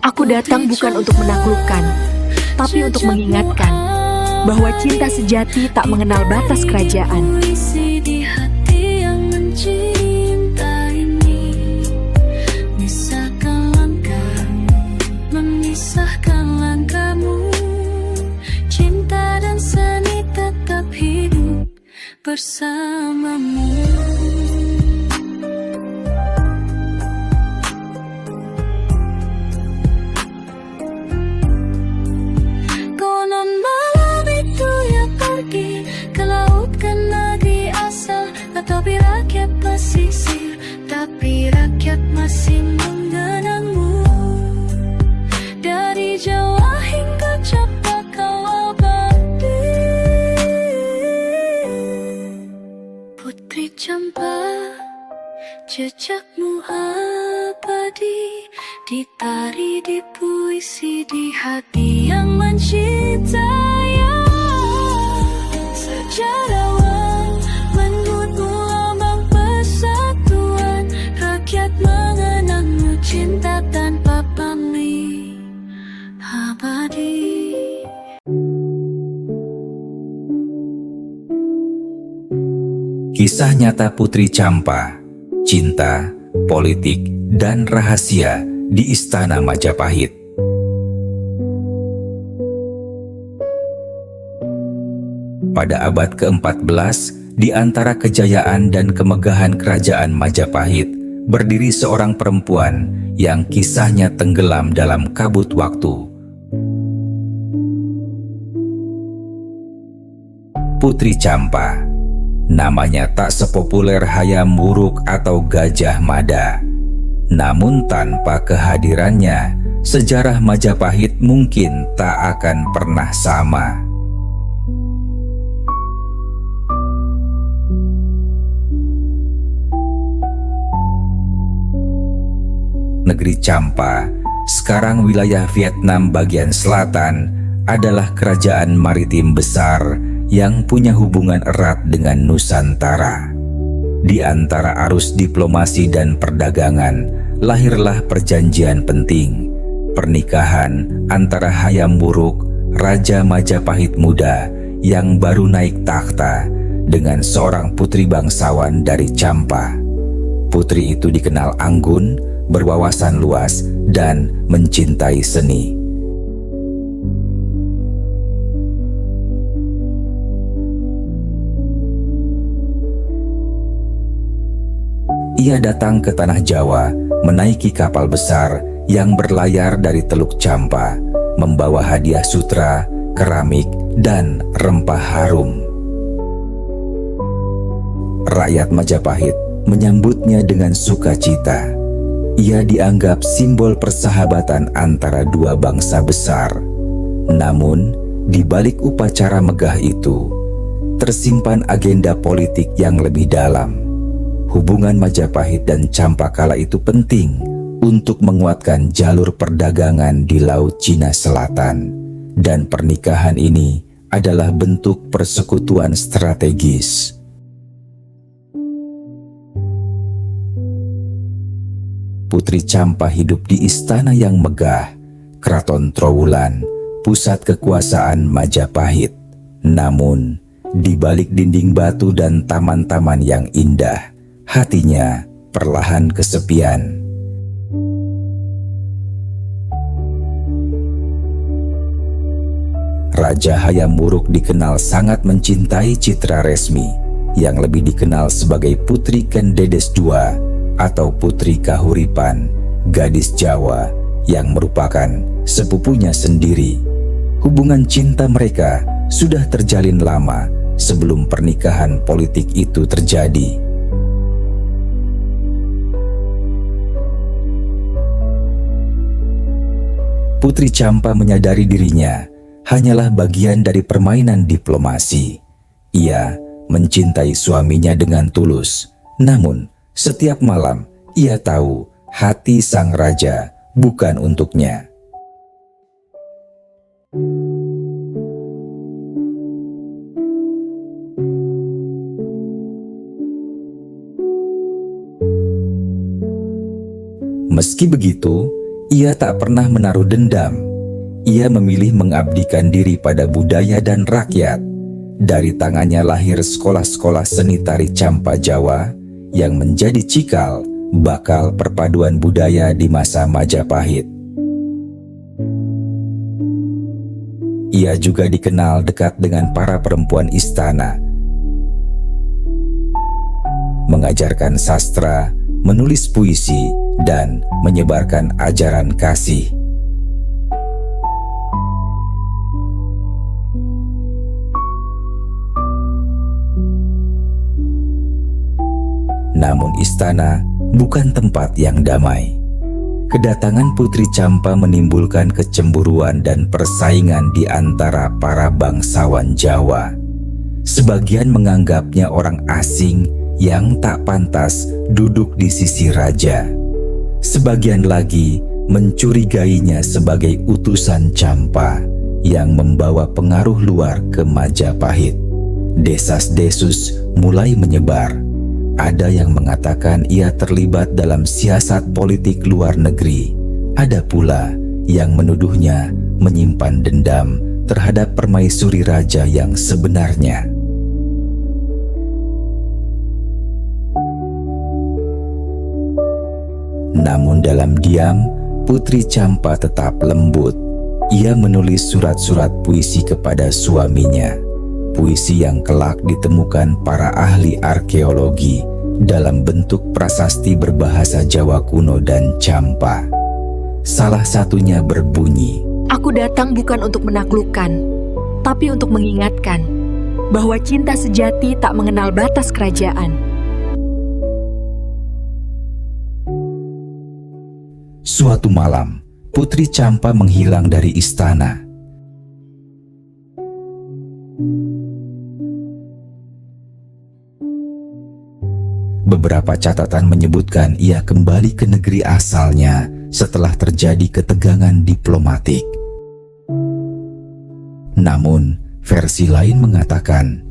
Aku datang bukan untuk menaklukkan, tapi untuk mengingatkan bahwa cinta sejati tak mengenal batas kerajaan. Memisahkan langkahmu, cinta dan seni tetap hidup bersamamu. Konon malam itu ia pergi ke laut ke negeri asal, tapi rakyat pesisir, tapi rakyat masih mengenangmu. Dari Jawa hingga Cempaka abadi, Putri Campa, jejakmu abadi, ditari di puisi di hati yang mencintai. Sejarawan menyebutmu lambang persatuan, rakyat mengenangmu, cinta tanpa pamrih abadi. Kisah nyata Putri Campa, cinta, politik, dan rahasia di Istana Majapahit. Pada abad ke-14, di antara kejayaan dan kemegahan kerajaan Majapahit, berdiri seorang perempuan yang kisahnya tenggelam dalam kabut waktu. Putri Campa. Namanya tak sepopuler Hayam Wuruk atau Gajah Mada. Namun tanpa kehadirannya, sejarah Majapahit mungkin tak akan pernah sama. Negeri Campa, sekarang wilayah Vietnam bagian selatan, adalah kerajaan maritim besar yang punya hubungan erat dengan Nusantara. Di antara arus diplomasi dan perdagangan, lahirlah perjanjian penting, pernikahan antara Hayam Wuruk, Raja Majapahit muda yang baru naik takhta, dengan seorang putri bangsawan dari Campa. Putri itu dikenal anggun, berwawasan luas, dan mencintai seni. Ia datang ke tanah Jawa menaiki kapal besar yang berlayar dari Teluk Campa, membawa hadiah sutra, keramik, dan rempah harum. Rakyat Majapahit menyambutnya dengan sukacita. Ia dianggap simbol persahabatan antara dua bangsa besar. Namun, di balik upacara megah itu, tersimpan agenda politik yang lebih dalam. Hubungan Majapahit dan Campa kala itu penting untuk menguatkan jalur perdagangan di Laut Cina Selatan, dan pernikahan ini adalah bentuk persekutuan strategis. Putri Campa hidup di istana yang megah, Keraton Trowulan, pusat kekuasaan Majapahit. Namun, di balik dinding batu dan taman-taman yang indah, hatinya perlahan kesepian. Raja Hayam Wuruk dikenal sangat mencintai citra resmi, yang lebih dikenal sebagai Putri Kendedes II atau Putri Kahuripan, gadis Jawa yang merupakan sepupunya sendiri. Hubungan cinta mereka sudah terjalin lama sebelum pernikahan politik itu terjadi. Putri Campa menyadari dirinya hanyalah bagian dari permainan diplomasi. Ia mencintai suaminya dengan tulus, namun setiap malam ia tahu hati sang raja bukan untuknya. Meski begitu, Ia tak pernah menaruh dendam. Ia memilih mengabdikan diri pada budaya dan rakyat. Dari tangannya lahir sekolah-sekolah seni tari Campa Jawa yang menjadi cikal bakal perpaduan budaya di masa Majapahit. Ia juga dikenal dekat dengan para perempuan istana, mengajarkan sastra, menulis puisi, dan menyebarkan ajaran kasih. Namun istana bukan tempat yang damai. Kedatangan Putri Campa menimbulkan kecemburuan dan persaingan di antara para bangsawan Jawa. Sebagian menganggapnya orang asing yang tak pantas duduk di sisi raja. Sebagian lagi mencurigainya sebagai utusan Campa yang membawa pengaruh luar ke Majapahit. Desas-desus mulai menyebar. Ada yang mengatakan ia terlibat dalam siasat politik luar negeri. Ada pula yang menuduhnya menyimpan dendam terhadap permaisuri raja yang sebenarnya. Namun dalam diam, Putri Campa tetap lembut. Ia menulis surat-surat puisi kepada suaminya. Puisi yang kelak ditemukan para ahli arkeologi dalam bentuk prasasti berbahasa Jawa kuno dan Campa. Salah satunya berbunyi, Aku datang bukan untuk menaklukkan, tapi untuk mengingatkan bahwa cinta sejati tak mengenal batas kerajaan. Suatu malam, Putri Campa menghilang dari istana. Beberapa catatan menyebutkan ia kembali ke negeri asalnya setelah terjadi ketegangan diplomatik. Namun, versi lain mengatakan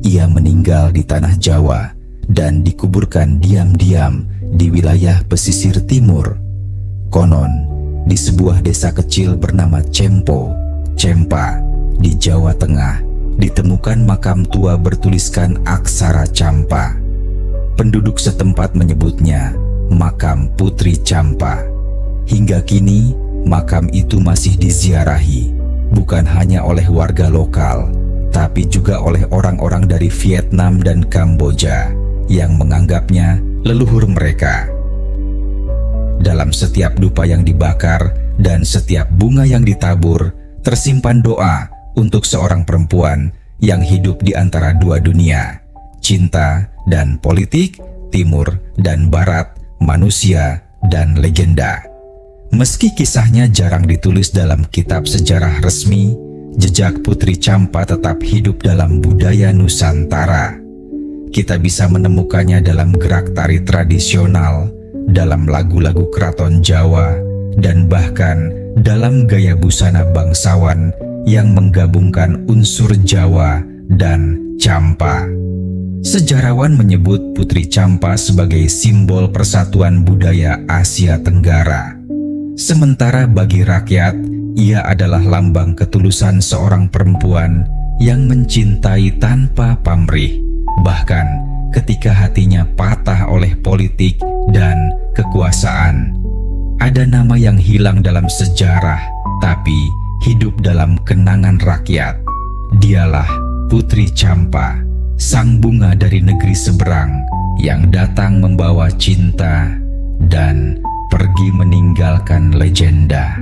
ia meninggal di tanah Jawa dan dikuburkan diam-diam di wilayah pesisir timur. Konon, di sebuah desa kecil bernama Cempa di Jawa Tengah ditemukan makam tua bertuliskan aksara Campa. Penduduk setempat menyebutnya makam Putri Campa. Hingga kini, makam itu masih diziarahi, bukan hanya oleh warga lokal, tapi juga oleh orang-orang dari Vietnam dan Kamboja yang menganggapnya leluhur mereka. Dalam setiap dupa yang dibakar dan setiap bunga yang ditabur, tersimpan doa untuk seorang perempuan yang hidup di antara dua dunia, cinta dan politik, timur dan barat, manusia dan legenda. Meski kisahnya jarang ditulis dalam kitab sejarah resmi, jejak Putri Campa tetap hidup dalam budaya Nusantara. Kita bisa menemukannya dalam gerak tari tradisional, dalam lagu-lagu keraton Jawa, dan bahkan dalam gaya busana bangsawan yang menggabungkan unsur Jawa dan Campa. Sejarawan menyebut Putri Campa sebagai simbol persatuan budaya Asia Tenggara. Sementara bagi rakyat, ia adalah lambang ketulusan seorang perempuan yang mencintai tanpa pamrih, bahkan ketika hatinya patah oleh politik dan kekuasaan. Ada nama yang hilang dalam sejarah, tapi hidup dalam kenangan rakyat. Dialah Putri Campa, sang bunga dari negeri seberang yang datang membawa cinta dan pergi meninggalkan legenda.